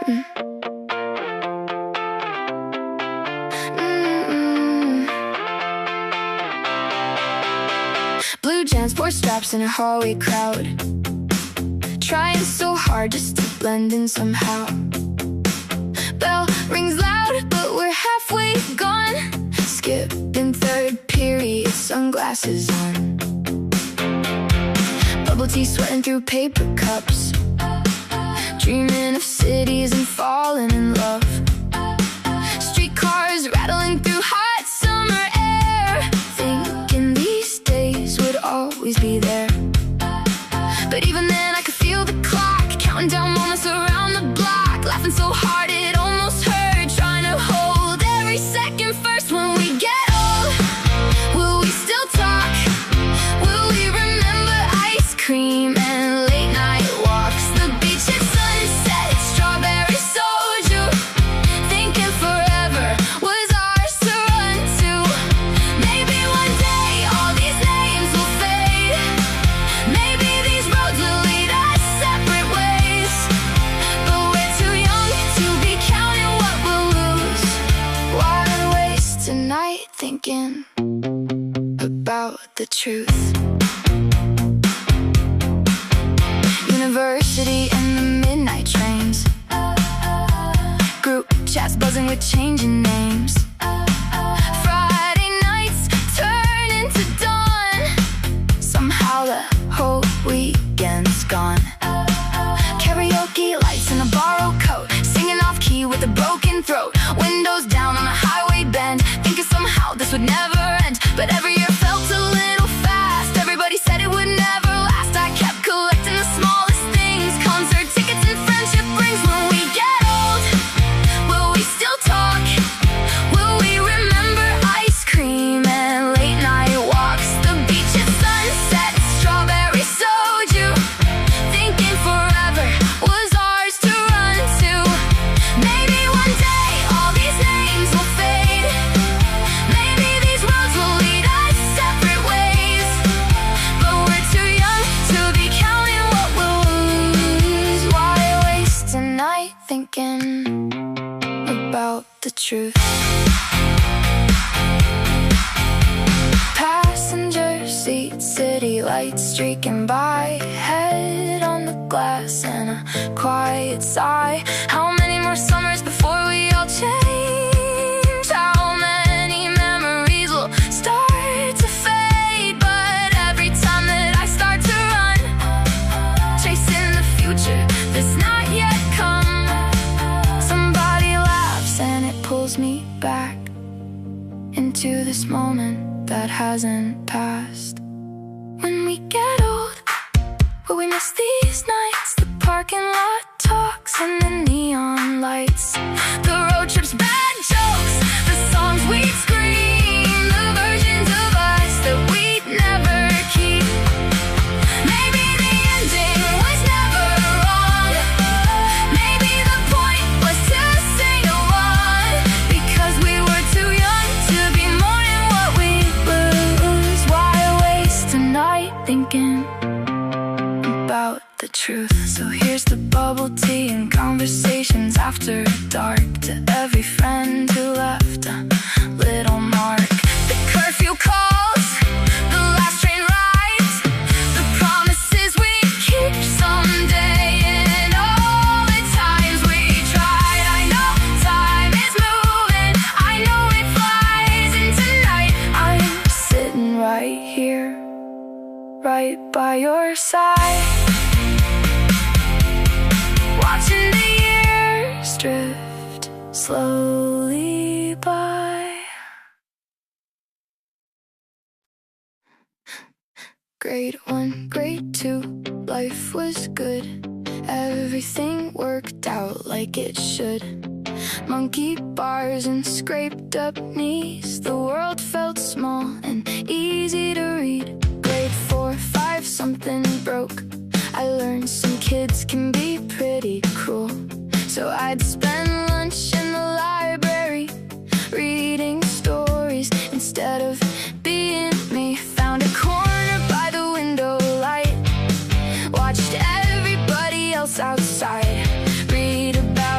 Mm. Blue jeans, four straps in a hallway crowd, trying so hard just to blend in somehow. Bell rings loud, but we're halfway gone. Skipping third period, sunglasses on. Bubble tea sweating through paper cups, dreaming of cities and falling in love. Streetcars rattling through hot summer air, thinking these days would always be there. But even then I could feel the clock counting down moments around the block, laughing so hard it almost hurt, trying to hold every second first. When we get old, will we still talk? Will we remember ice cream and late night walks, the beach at sunset, strawberry soju, thinking forever was ours to run to. Maybe one day all these names will fade, maybe these roads will lead us separate ways, but we're too young to be counting what we'll lose. Why waste a night thinking about the truth? University and the midnight trains, group chats buzzing with changing names. Friday nights turn into dawn, somehow the whole weekend's gone. Karaoke lights in a borrowed coat, singing off key with a broken throat. Windows down on a highway bend, thinking somehow this would never end. But every year felt a little fast, everybody said it would never last. I kept collecting the smallest things, concert tickets and friendship rings. When we get old, will we still talk? Will we remember ice cream and late night walks, the beach at sunset, strawberry soju, thinking forever was ours to run to. Maybe one day all these names will fade, maybe these roads will lead us separate ways, but we're too young to be counting what we'll lose. Why waste a night thinking about the truth? Passenger seat, city lights streaking by, head on the glass and a quiet sigh. How many more summers before we all change? How many memories will start to fade? But every time that I start to run, chasing the future that's not yet come, somebody laughs and it pulls me back into this moment that hasn't passed. When we get old, will we miss these nights, the parking lot talks and the neon lights, the road trips, bad jokes, the songs we'd scream, the versions of us that we'd never keep. Maybe the ending was never wrong, maybe the point was to sing along, because we were too young to be mourning what we lose. Why waste a night thinking about the truth? So here's the bubble tea and conversations after dark, to every friend who left a little mark. The curfew calls, the last train rides, the promises we keep someday, and all the times we tried. I know time is moving, I know it flies, and tonight I'm sitting right here, right by your side, watching the years drift slowly by. Grade 1, grade 2, life was good, everything worked out like it should. Monkey bars and scraped up knees, the world felt small and easy to read. Grade 4, 5, something broke, I learned some kids can be pretty cruel. So I'd spend lunch in the library, reading stories instead of being me. Found a corner by the window light, watched everybody else outside, read about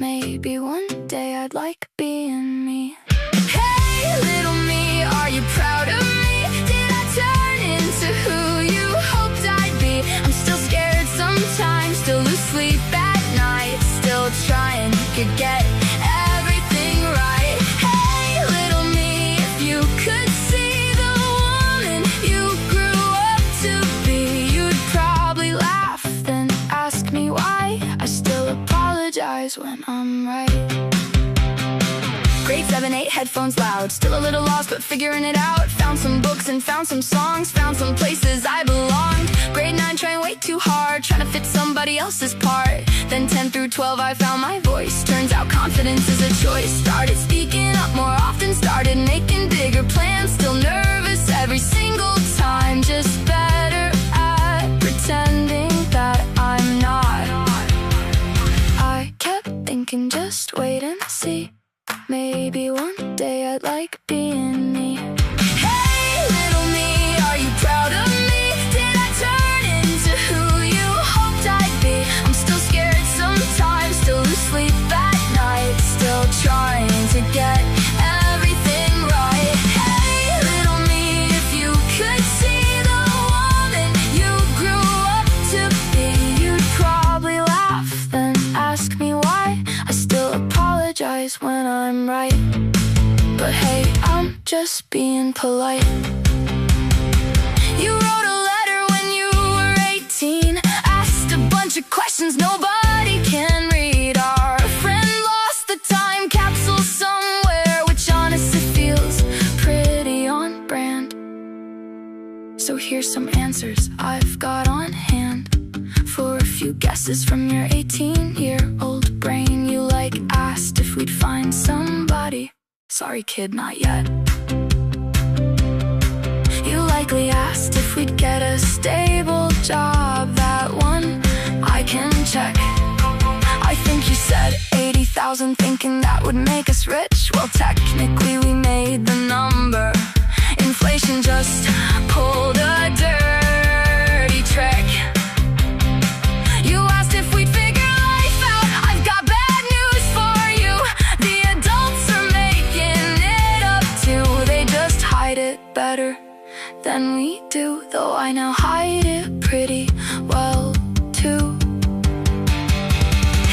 maybe one day I'd like being me. Hey, little me, are you proud of me? Did I turn into who you hoped I'd be? I'm still scared sometimes, still lose sleep at night, still trying to get everything right. Hey, little me, if you could see the woman you grew up to be, you'd probably laugh, then ask me why I still apologize when I'm right. Grade 7, 8, headphones loud, still a little lost but figuring it out. Found some books and found some songs, found some places I belonged. Grade 9, trying way too hard, trying to fit somebody else's part. Then 10 through 12 I found my voice, turns out confidence is a choice. Started speaking up more often, started making bigger plans. Still nervous every single time, just better at pretending that I'm not. I kept thinking, just wait and see, maybe one day I'd like being me. Hey, little me, are you proud of me? Did I turn into who you hoped I'd be? I'm still scared sometimes, still lose sleep at night, still trying to get everything right. Hey, little me, if you could see the woman you grew up to be, you'd probably laugh, then ask me why I still apologize when I'm right. But hey, I'm just being polite. You wrote a letter when you were 18, asked a bunch of questions nobody can read. Our friend lost the time capsule somewhere, which honestly feels pretty on brand. So here's some answers I've got on hand for a few guesses from your 18-year-old brain. You asked if we'd find somebody. Sorry kid, not yet. You likely asked if we'd get a stable job. That one I can check. I think you said 80,000, thinking that would make us rich. Well, technically we made the number. Inflation just pulled a dirty trick. You asked if we'd figure life out. I've got bad news for you. The adults are making it up too. They just hide it better than we do, though I now hide it pretty well too.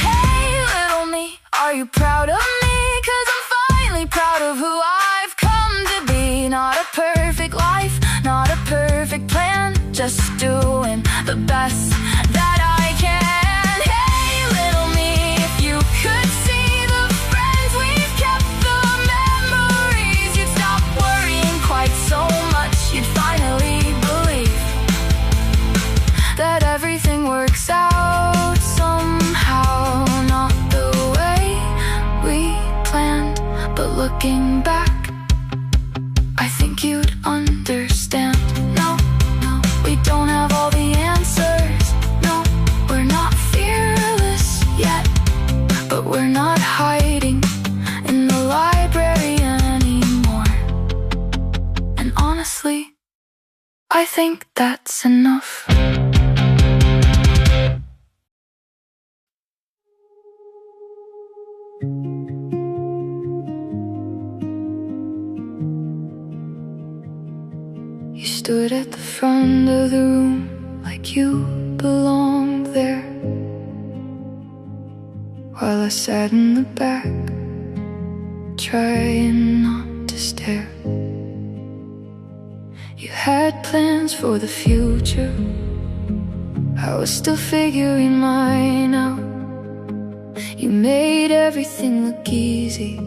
Hey, little me, are you proud of me? 'Cause I'm finally proud of who I've come to be. Not a perfect life, not a perfect plan, just doing the best that I can. Hey, little me, if you could see the friends we've kept, the memories, you'd stop worrying quite so much. You'd finally believe that everything works out somehow. Not the way we planned, but looking back, I think you'd understand. No, we don't have all the answers. No, we're not fearless yet, but we're not hiding in the library anymore. And honestly, I think that's enough. You stood at the front of the room like you belonged there, while I sat in the back, trying not to stare. You had plans for the future, I was still figuring mine out. You made everything look easy,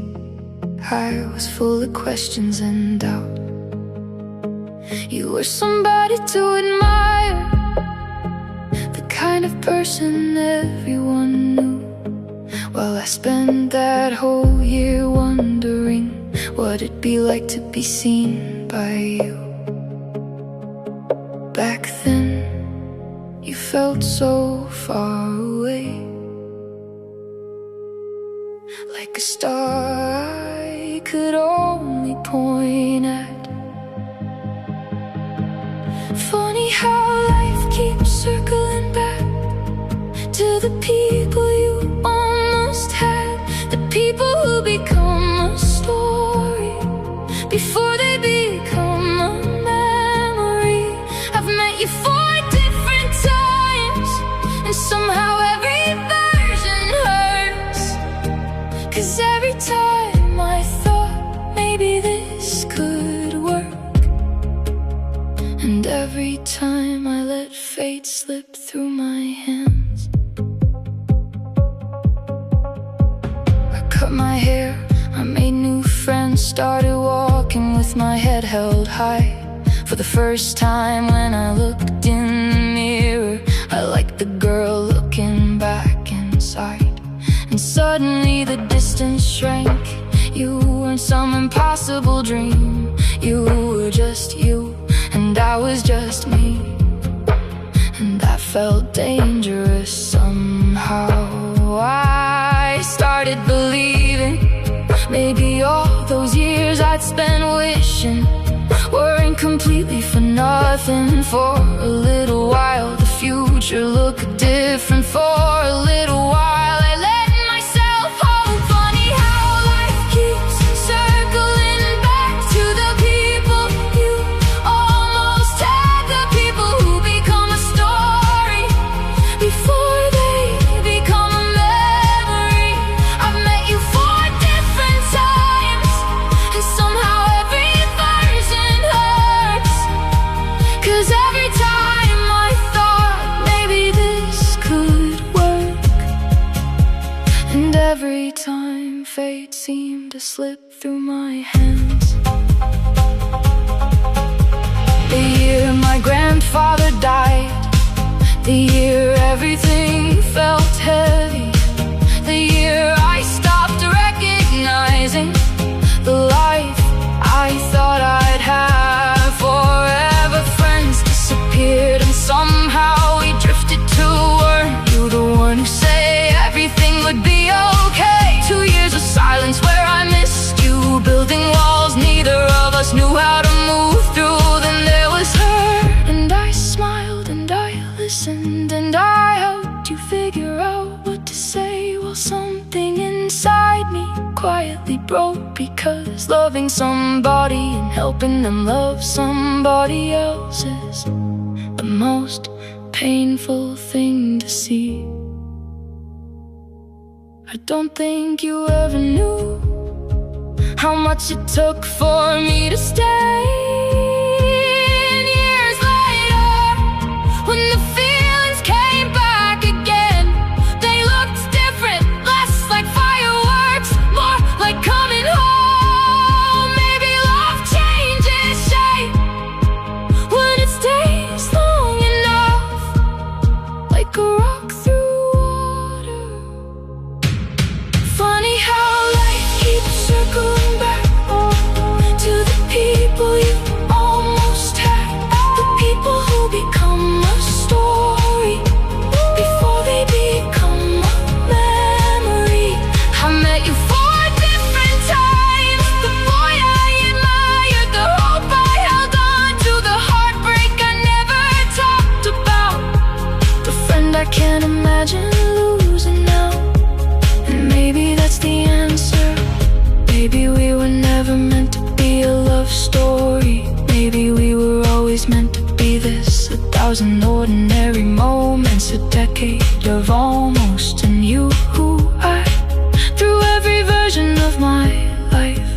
I was full of questions and doubt. You were somebody to admire, the kind of person everyone knew. Well, I spent that whole year wondering what it'd be like to be seen by you. Back then, you felt so far away, like a star I could only point at. Funny how life keeps circling back to the people you almost had. time I let fate slip through my hands. I cut my hair, I made new friends, started walking with my head held high. For the first time when I looked in the mirror, I liked the girl looking back inside. And suddenly the distance shrank. You weren't some impossible dream. You were just you, and I was just me. And that felt dangerous somehow. I started believing maybe all those years I'd spent wishing weren't completely for nothing. For a little while the future looked different. For a little while I let myself hope. Funny how life keeps circling back to the people you almost had, the people who become a story before they become a memory. I've met you four different times, and somehow every version hurts. 'Cause every time I thought maybe this could work, and every time fate seemed to slip through my hands. The year my grandfather died, the year everything felt heavy, the year I stopped recognizing the life I thought I'd have. Forever friends disappeared, and somehow we drifted to. Weren't you the one who said everything would be okay? 2 years of silence where I missed you, building walls neither of us knew how to move through. Then there was her, and I smiled and I listened, and I helped you figure out what to say. Well, something inside me quietly broke, because loving somebody and helping them love somebody else is the most painful thing to see. I don't think you ever knew how much it took for me to stay. And years later, when the feelings came back again, they looked different, less like fireworks, more like coming home. Maybe love changes shape when it stays long enough, like a rock through water. Funny how life keeps circling back to the people you almost had, the people who become a story before they become a memory. I met you four different times, the boy I admired, the hope I held on to, the heartbreak I never talked about, the friend I can't imagine losing now. And maybe that's the answer. Maybe we were never meant to be a love story. Maybe we were always meant to be this, 1,000 ordinary moments, a decade of almost. And you, who I, through every version of my life,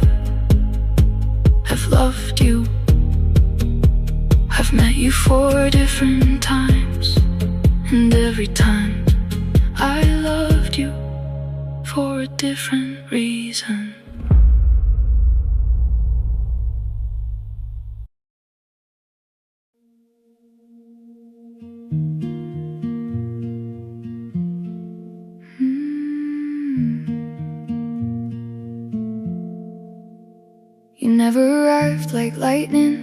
have loved you. I've met you 4 different times, and every time I loved you for a different reason. You never arrived like lightning,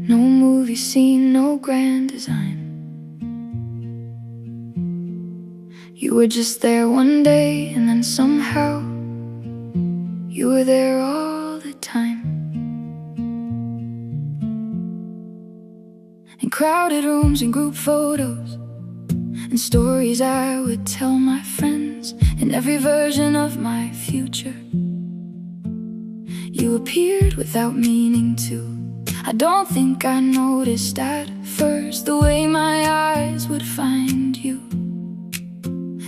no movie scene, no grand design. You were just there one day, and then somehow you were there all the time. In crowded rooms and group photos, and stories I would tell my friends, in every version of my future. You appeared without meaning to. I don't think I noticed at first the way my eyes would find you,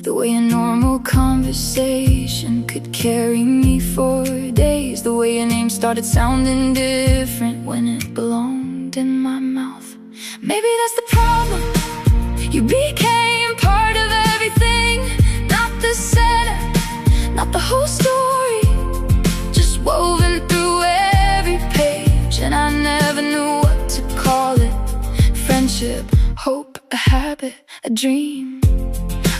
the way a normal conversation could carry me for days, the way your name started sounding different when it belonged in my mouth. Maybe that's the problem. You became part of everything, not the center, not the whole story, just woven through every page. And I never knew what to call it. Friendship, hope, a habit, a dream.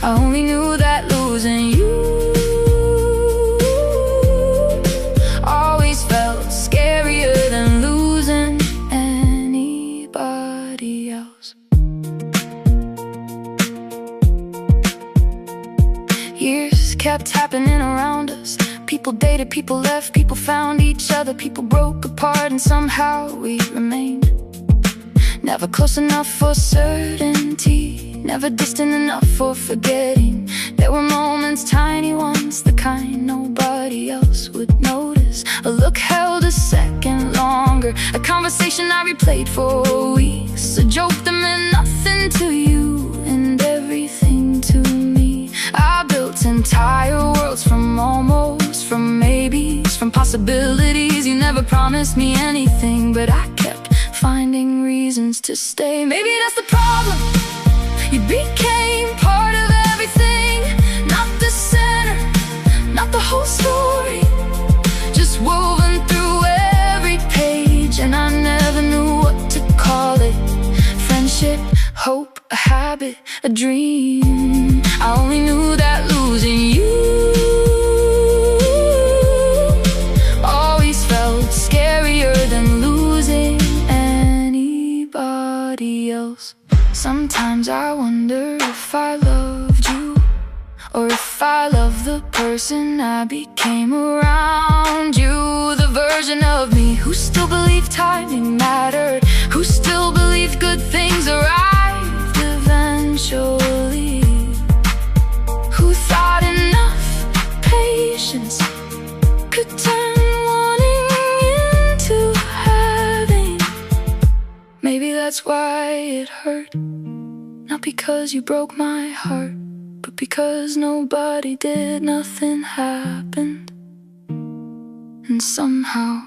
I only knew that losing you always felt scarier than losing anybody else. Years kept happening around us. People dated, people left, people found each other, people broke apart, and somehow we remained. Never close enough for certainty, never distant enough for forgetting. There were moments, tiny ones, the kind nobody else would notice. A look held a second longer, a conversation I replayed for weeks, a joke that meant nothing to you and everything to me. I built entire worlds from almost, from maybes, from possibilities. You never promised me anything, but I kept finding reasons to stay. Maybe that's the problem. You became part of everything, not the center, not the whole story, just woven through every page. And I never knew what to call it. Friendship, hope, a habit, a dream. I only knew that losing you always felt scarier than losing anybody else. Sometimes I wonder if I loved you, or if I loved the person I became around you. The version of me who still believed timing mattered, who still believed good things arrived eventually, who thought enough patience could turn wanting into having. Maybe that's why it hurt. Not because you broke my heart, but because nobody did, nothing happened. And somehow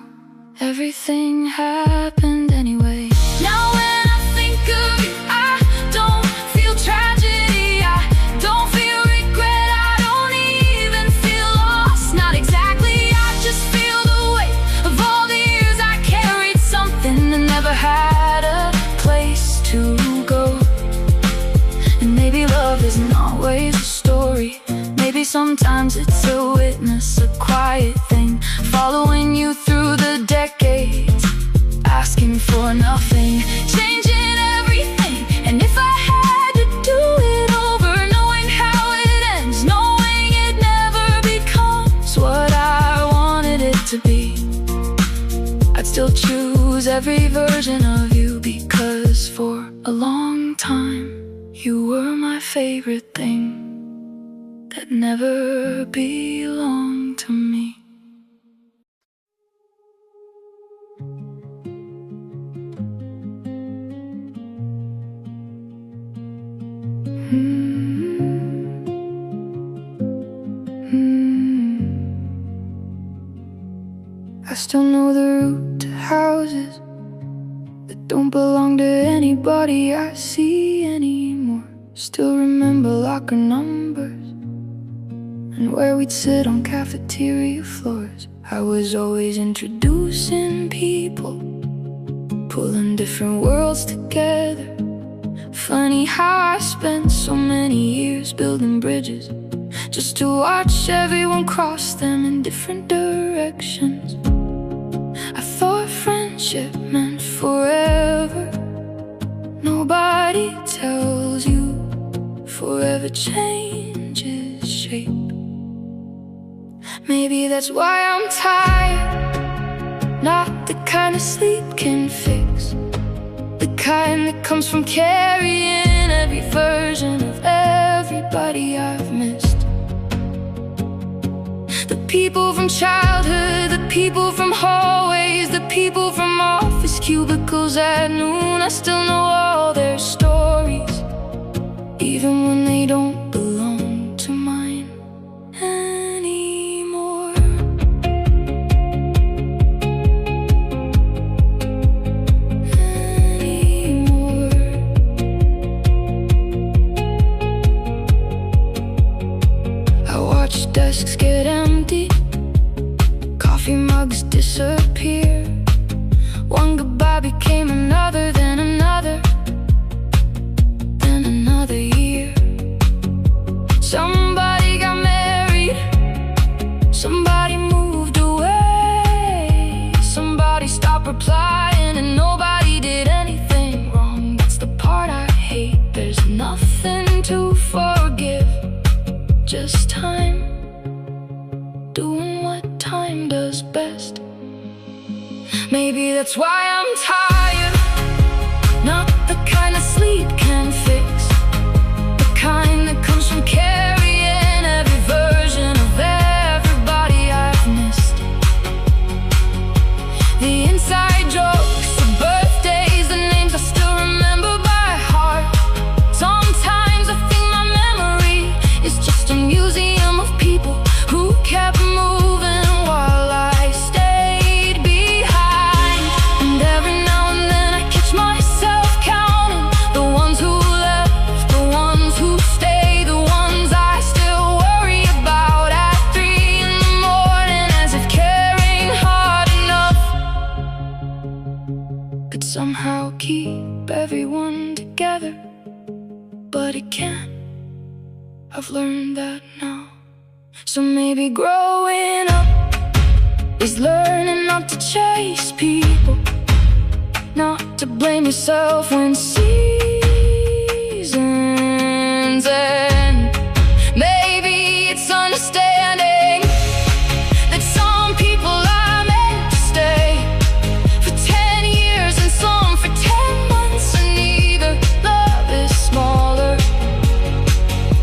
everything happened anyway. Now when I think of you, I don't feel tragedy, I don't feel regret, I don't even feel lost. Not exactly, I just feel the weight of all the years I carried something and never had a place to go. And maybe love isn't always a story. Maybe sometimes it's a witness, a quiet thing, following you through the decades, asking for nothing, changing everything. And if I had to do it over, knowing how it ends, knowing it never becomes what I wanted it to be, I'd still choose every version of you. Because for a long time you were my favorite thing that never belonged to me. I still know the route to houses that don't belong to anybody I see anymore. Still remember locker numbers and where we'd sit on cafeteria floors. I was always introducing people, pulling different worlds together. Funny how I spent so many years building bridges just to watch everyone cross them in different directions. I thought friendship meant forever. Nobody tells you forever changes shape. Maybe that's why I'm tired, not the kind of sleep can fix, the kind that comes from carrying every version of everybody I've missed. The people from childhood, the people from hallways, the people from office cubicles at noon. I still know all their stories, even when they don't belong to mine anymore. Anymore. coffee mugs disappear. One goodbye became another, then another, then another year. Somebody got married, somebody moved away, somebody stopped replying, and nobody did anything wrong. That's the part I hate. There's nothing to forgive, just time, doing what time does best. Maybe that's why I'm tired, not the kind of sleep can fix, the kind that comes from carrying every version of everybody I've missed. The inside jokes, the birthdays, the names I still remember by heart. Sometimes I think my memory is just a museum of people who kept moving while I stayed behind. And every now and then I catch myself counting the ones who left, the ones who stayed, the ones I still worry about at 3 in the morning, as if caring hard enough could somehow keep everyone together. But it can't, I've learned that now. So maybe growing up is learning not to chase people, not to blame yourself when seasons end. Maybe it's understanding that some people are meant to stay for 10 years and some for 10 months, and neither love is smaller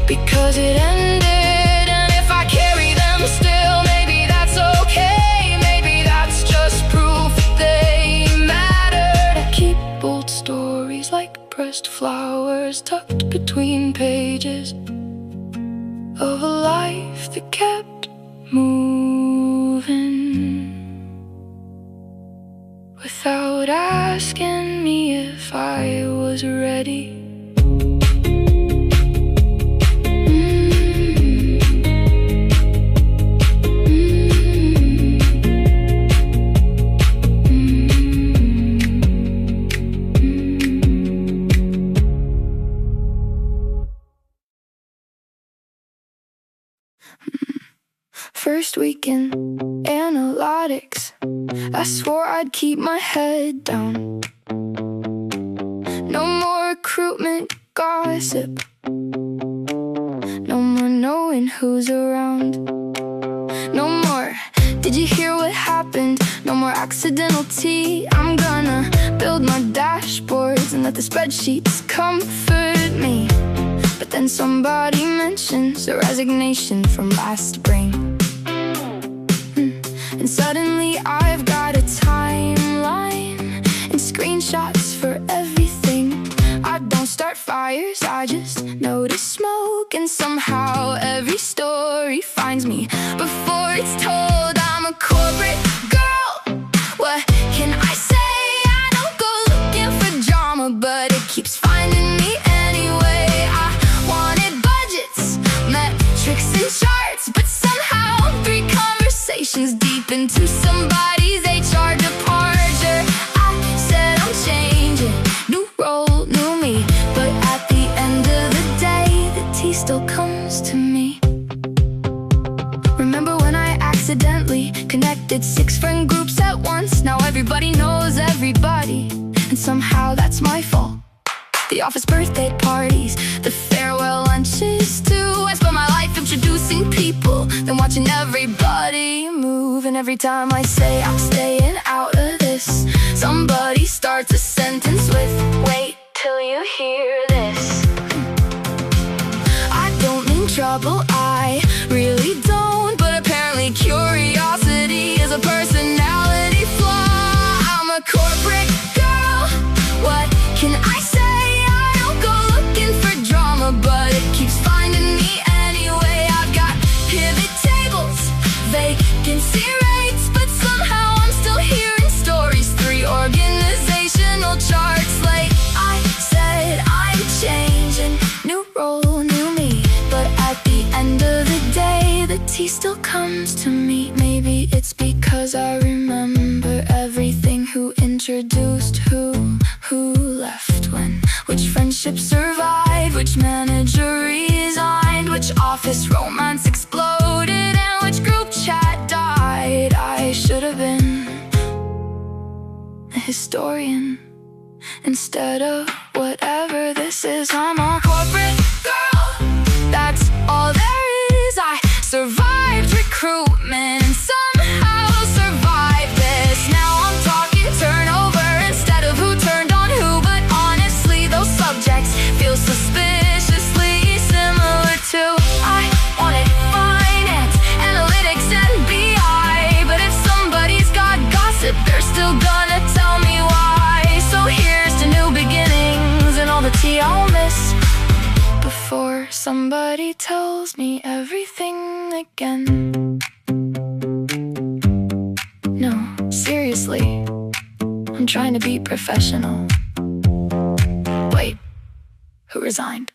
because it ended. And if I carry them still, maybe that's okay. Maybe that's just proof that they mattered. I keep old stories like pressed flowers tucked between pages of a life that kept moving without asking me if I was ready. First week in analytics, I swore I'd keep my head down. No more recruitment gossip, no more knowing who's around. No more, did you hear what happened? No more accidental tea. I'm gonna build my dashboards and let the spreadsheets comfort me. But then somebody mentions a resignation from last spring, and suddenly I've got a timeline and screenshots for everything. I don't start fires, I just notice smoke, and somehow every story finds me before it's told. I'm a corporate girl, what can I say? I don't go looking for drama, but it keeps finding me anyway. I wanted budgets, metrics and charts, but somehow 3 conversations deep into somebody's HR departure, I said I'm changing, new role, new me. But at the end of the day, the tea still comes to me. Remember when I accidentally connected 6 friend groups at once? Now everybody knows everybody, and somehow that's my fault. The office birthday parties, the farewell lunches too. I spent my life introducing people, then watching everybody move. And every time I say I'm staying out of this, somebody starts a sentence with, wait till you hear this. I don't mean trouble, I really don't, but apparently curiosity is a personality flaw. I'm a corporate girl, what can I say? But it keeps finding me anyway. I've got pivot tables, vacancy rates, but somehow I'm still hearing stories 3 organizational charts late. I said I'm changing, new role, new me. But at the end relationship survived, which manager resigned, which office romance exploded, and which group chat died. I should have been a historian instead of whatever this is. I'm a corporate girl, that's all there is. I survived recruitment and somehow survived this. Now I'm talking turnover instead of who turned on who. But honestly, those subjects feel suspiciously similar to I wanted finance, analytics, and BI. But if somebody's got gossip, they're still gonna tell me why. So here's to new beginnings and all the tea I'll miss before somebody tells me everything again. No, seriously, I'm trying to be professional. Wait, who resigned?